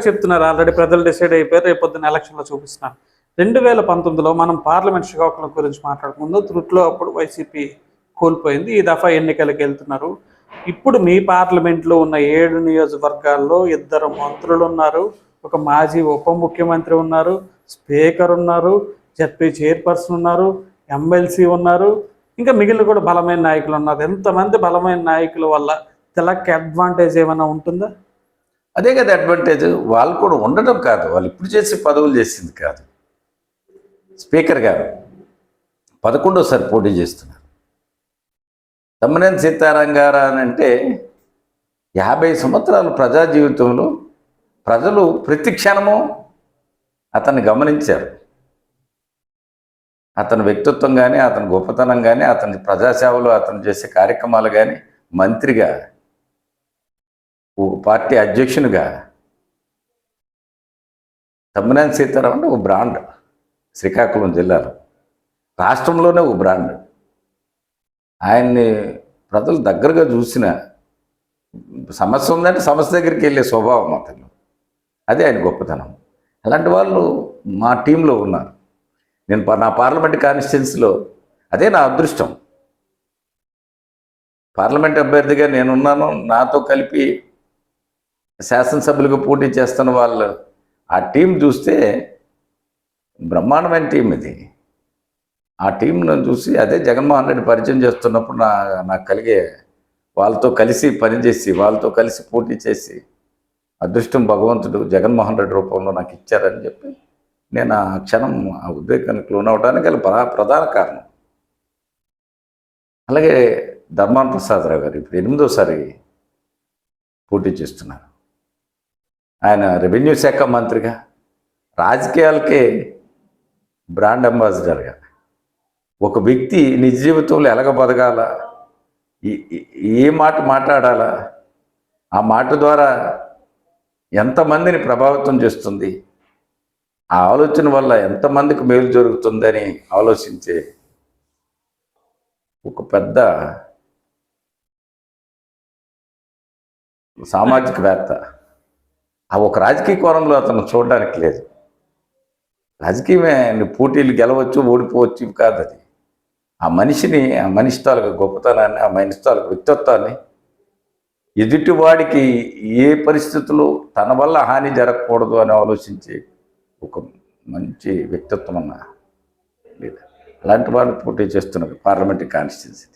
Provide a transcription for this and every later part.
ఒకటి చెప్తున్నారు, ఆల్రెడీ ప్రజలు డిసైడ్ అయిపోయారు, రేపు పొద్దున్న ఎలక్షన్లో చూపిస్తున్నారు. 2019లో మనం పార్లమెంట్ శ్రీకాకుళం గురించి మాట్లాడుకుందో త్రుట్లో అప్పుడు వైసీపీ కోల్పోయింది. ఈ దఫా ఎన్నికలకు వెళ్తున్నారు. ఇప్పుడు మీ పార్లమెంట్లో ఉన్న 7 నియోజకవర్గాల్లో 2 మంత్రులు ఉన్నారు, ఒక మాజీ ఉప ముఖ్యమంత్రి ఉన్నారు, స్పీకర్ ఉన్నారు, జడ్పీ చైర్పర్సన్ ఉన్నారు, ఎమ్మెల్సీ ఉన్నారు, ఇంకా మిగిలిన కూడా బలమైన నాయకులు ఉన్నారు. ఎంతమంది బలమైన నాయకుల వల్ల తెలకి అడ్వాంటేజ్ ఏమైనా ఉంటుందా? అదే కదా అడ్వాంటేజ్. వాళ్ళు కూడా ఉండడం కాదు, వాళ్ళు ఇప్పుడు చేసే పదవులు చేసింది కాదు. స్పీకర్ గారు 11వ పోటీ చేస్తున్నారు. తమ్మినేని సీతారాం గారు అని అంటే 50 సంవత్సరాల ప్రజా జీవితంలో ప్రజలు ప్రతి క్షణము అతన్ని గమనించారు. అతని వ్యక్తిత్వం కానీ, అతని గొప్పతనం కానీ, అతని ప్రజాసేవలు, అతను చేసే కార్యక్రమాలు కానీ, మంత్రిగా, పార్టీ అధ్యక్షునిగా తమ్మినేని సీతారాం అంటే ఒక బ్రాండ్. శ్రీకాకుళం జిల్లాలో, రాష్ట్రంలోనే ఒక బ్రాండ్. ఆయన్ని ప్రజలు దగ్గరగా చూసిన, సమస్య ఉందంటే సమస్య దగ్గరికి వెళ్ళే స్వభావం అతను, అదే ఆయన గొప్పతనం. అలాంటి వాళ్ళు మా టీంలో ఉన్నారు. నేను నా పార్లమెంట్ కాన్స్టిట్యున్సీలో అదే నా అదృష్టం. పార్లమెంట్ అభ్యర్థిగా నేనున్నాను, నాతో కలిపి శాసనసభ్యులకు పోటీ చేస్తున్న వాళ్ళు ఆ టీం చూస్తే బ్రహ్మాండమైన టీం ఇది. ఆ టీంను చూసి అదే జగన్మోహన్ రెడ్డి పరిచయం చేస్తున్నప్పుడు నాకు కలిగే, వాళ్ళతో కలిసి పనిచేసి, వాళ్ళతో కలిసి పోటీ చేసి అదృష్టం భగవంతుడు జగన్మోహన్ రెడ్డి రూపంలో నాకు ఇచ్చారని చెప్పి నేను ఆ క్షణం ఆ ఉద్వేగానికి లోనవడానికి ప్రధాన కారణం. అలాగే ధర్మాన ప్రసాదరావు గారు ఇప్పుడు 8వ పోటీ చేస్తున్నారు. ఆయన రెవెన్యూ శాఖ మంత్రిగా, రాజకీయాలకే బ్రాండ్ అంబాసిడర్గా, ఒక వ్యక్తి నిజ జీవితంలో ఎలాగ బతకాల, ఏ మాట మాట్లాడాలా, ఆ మాట ద్వారా ఎంతమందిని ప్రభావితం చేస్తుంది, ఆ ఆలోచన వల్ల ఎంతమందికి మేలు జరుగుతుందని ఆలోచించే ఒక పెద్ద సామాజికవేత్త. ఆ ఒక రాజకీయ కోణంలో అతను చూడడానికి లేదు. రాజకీయమే పోటీలు గెలవచ్చు, ఓడిపోవచ్చు కాదు. అది ఆ మనిషిని, ఆ మనిషి తాలూకు గొప్పతనాన్ని, ఆ మనిషి తాలూకు వ్యక్తిత్వాన్ని, ఎదుటివాడికి ఏ పరిస్థితుల్లో తన వల్ల హాని జరగకూడదు అని ఆలోచించి ఒక మంచి వ్యక్తిత్వం అన్న లీడర్. అలాంటి వాళ్ళు పోటీ చేస్తున్నారు పార్లమెంటరీ కాన్స్టిట్యున్సీ.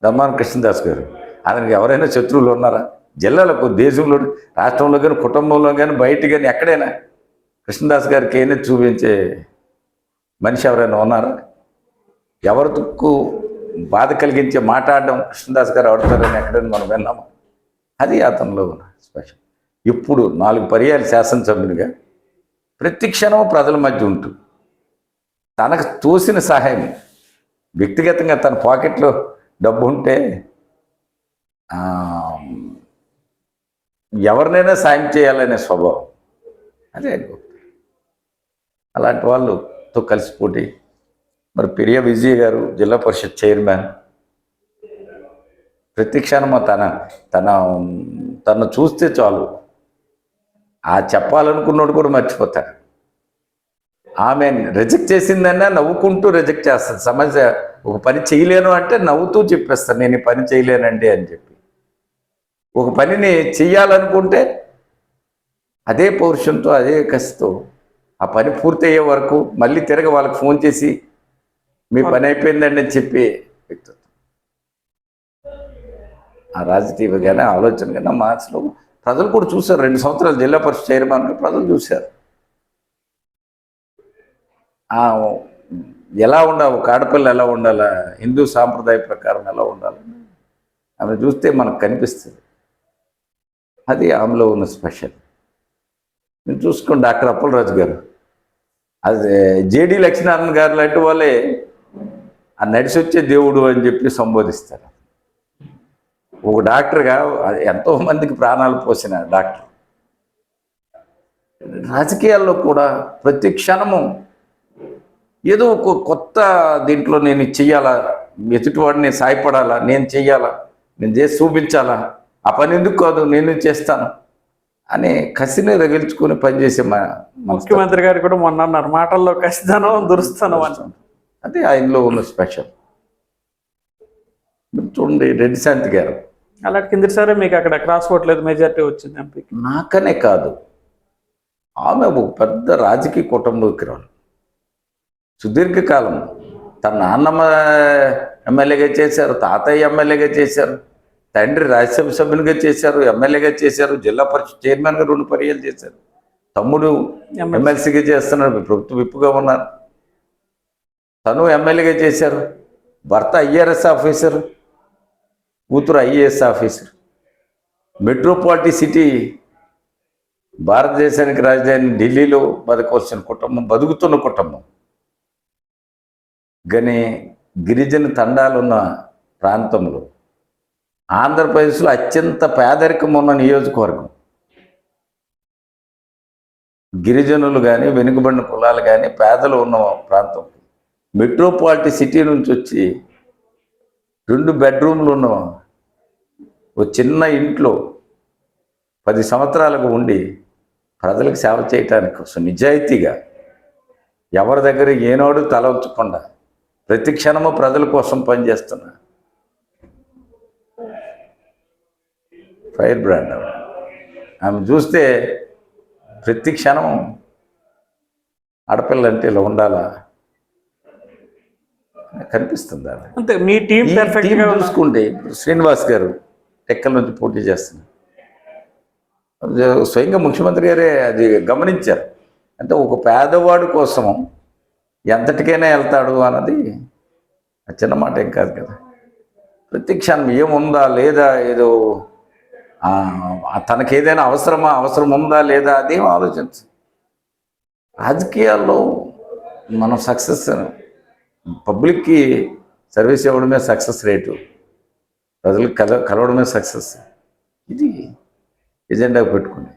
ధర్మాన కృష్ణదాస్ గారు, అతనికి ఎవరైనా శత్రువులు ఉన్నారా? జిల్లాలకు, దేశంలో, రాష్ట్రంలో కానీ, కుటుంబంలో కానీ, బయట కానీ, ఎక్కడైనా కృష్ణదాస్ గారికి ఏమైనా చూపించే మనిషి ఎవరైనా ఉన్నారా? ఎవరికి బాధ కలిగించే మాట్లాడడం కృష్ణదాస్ గారు ఆడతారని ఎక్కడైనా మనం విన్నాము. అది అతనిలో స్పెషల్. ఇప్పుడు 4 పర్యాయాలు శాసనసభ్యునిగా ప్రతి క్షణం ప్రజల మధ్య ఉంటూ తనకు తోసిన సహాయం, వ్యక్తిగతంగా తన పాకెట్లో డబ్బు ఉంటే ఎవరినైనా సాయం చేయాలనే స్వభావం, అదే గొప్ప. అలాంటి వాళ్ళతో కలిసి పోటీ. మరి పెరియ విజయ్ గారు జిల్లా పరిషత్ చైర్మన్, ప్రతి క్షణము తను చూస్తే చాలు ఆ చెప్పాలనుకున్నోడు కూడా మర్చిపోతాడు. ఆమె రిజెక్ట్ చేసిందన్నా నవ్వుకుంటూ రిజెక్ట్ చేస్తుంది. సమస్య, ఒక పని చేయలేను అంటే నవ్వుతూ చెప్పేస్తాను, నేను ఈ పని చేయలేనండి అని చెప్పి. ఒక పనిని చెయ్యాలనుకుంటే అదే పౌరుషంతో, అదే కసితో ఆ పని పూర్తయ్యే వరకు మళ్ళీ తిరగ వాళ్ళకి ఫోన్ చేసి మీ పని అయిపోయిందండి అని చెప్పి వ్యక్తిత్వం. ఆ రాజకీయ కానీ, ఆలోచన కానీ మనసులో ప్రజలు కూడా చూశారు. 2 సంవత్సరాలు జిల్లా పరిషత్ చైర్మన్ ప్రజలు చూశారు. ఎలా ఉండాలి, ఒక ఆడపిల్ల ఎలా ఉండాలా, హిందూ సాంప్రదాయ ప్రకారం ఎలా ఉండాలి, ఆమె చూస్తే మనకు కనిపిస్తుంది. అది ఆమెలో ఉన్న స్పెషల్. మీరు చూసుకోండి, డాక్టర్ అప్పలరాజు గారు, అది జేడి లక్ష్మీనారాయణ గారు లాంటి వాళ్ళే ఆ నడిచి వచ్చే దేవుడు అని చెప్పి సంబోధిస్తారు. ఒక డాక్టర్గా ఎంతోమందికి ప్రాణాలు పోసిన డాక్టర్. రాజకీయాల్లో కూడా ప్రతి క్షణము ఏదో ఒక కొత్త దీంట్లో నేను చెయ్యాలా, ఎదుటివాడిని సాయపడాలా, నేను చెయ్యాలా, నేను చేసి చూపించాలా, ఆ పని ఎందుకు కాదు నేను చేస్తాను, అనే కసిని రగిల్చుకొని పనిచేసే ముఖ్యమంత్రి గారు కూడా మొన్న అన్నారు, మాటల్లో కసితనం దురుస్తనం అని. అది ఆయనలో ఉన్న స్పెషల్. చూడండి రెడ్డి శాంతి గారు, అలా కిందసారి మీకు అక్కడ క్రాస్ ఓట్లేదు, మెజార్టీ వచ్చింది ఎంపీకి. నాకనే కాదు, ఆమె ఒక పెద్ద రాజకీయ కుటుంబీకురాలు. సుదీర్ఘకాలం తన నాన్నమ్మ ఎమ్మెల్యేగా చేశారు, తాతయ్య ఎమ్మెల్యేగా చేశారు, తండ్రి రాజ్యసభ సభ్యునిగా చేశారు, ఎమ్మెల్యేగా చేశారు, జిల్లా పరిషత్ చైర్మన్గా 2 పర్యాలు చేశారు, తమ్ముడు ఎమ్మెల్సీగా చేస్తున్నారు, ప్రభుత్వ విప్పుగా ఉన్నారు, తను ఎమ్మెల్యేగా చేశారు, భర్త ఐఆర్ఎస్ ఆఫీసర్, కూతురు ఐఏఎస్ ఆఫీసర్. మెట్రోపాలిటన్ సిటీ, భారతదేశానికి రాజధాని ఢిల్లీలో బతకవలసిన కుటుంబం, బతుకుతున్న కుటుంబం. కానీ గిరిజన తండాలున్న ప్రాంతంలో ఆంధ్రప్రదేశ్లో అత్యంత పేదరికం ఉన్న నియోజకవర్గం. గిరిజనులు కానీ వెనుకబడిన కులాలు కానీ పేదలు ఉన్న ప్రాంతం. మెట్రోపాలిటన్ సిటీ నుంచి వచ్చి 2 బెడ్రూమ్లు ఉన్న ఒక చిన్న ఇంట్లో 10 సంవత్సరాలకు ఉండి ప్రజలకు సేవ చేయటానికి కోసం నిజాయితీగా ఎవరి దగ్గర ఏనాడు తల ఉంచకుండా ప్రతి క్షణము ప్రజల కోసం పనిచేస్తున్నా ఫైర్ బ్రాండ్ ఆమె చూస్తే ప్రతి క్షణం ఆడపిల్లంటే ఇలా ఉండాలా కనిపిస్తుంది. అది అంతే. మీ టీం పర్ఫెక్ట్ గా చూసుకుంటే శ్రీనివాస్ గారు టెక్కల నుంచి పోటీ చేస్తున్నారు. స్వయంగా ముఖ్యమంత్రి గారే అది గమనించారు. అంటే ఒక పేదవాడి కోసం ఎంతటికైనా వెళ్తాడు అన్నది చిన్న మాట ఏం కాదు కదా. ప్రతి క్షణం ఏముందా లేదా, ఏదో తనకేదైనా అవసరం ఉందా లేదా అదేం ఆలోచించు. రాజకీయాల్లో మనం సక్సెస్, పబ్లిక్కి సర్వీస్ ఇవ్వడమే సక్సెస్ రేటు, ప్రజలకు కలవడమే సక్సెస్. ఇది ఎజెండా పెట్టుకుని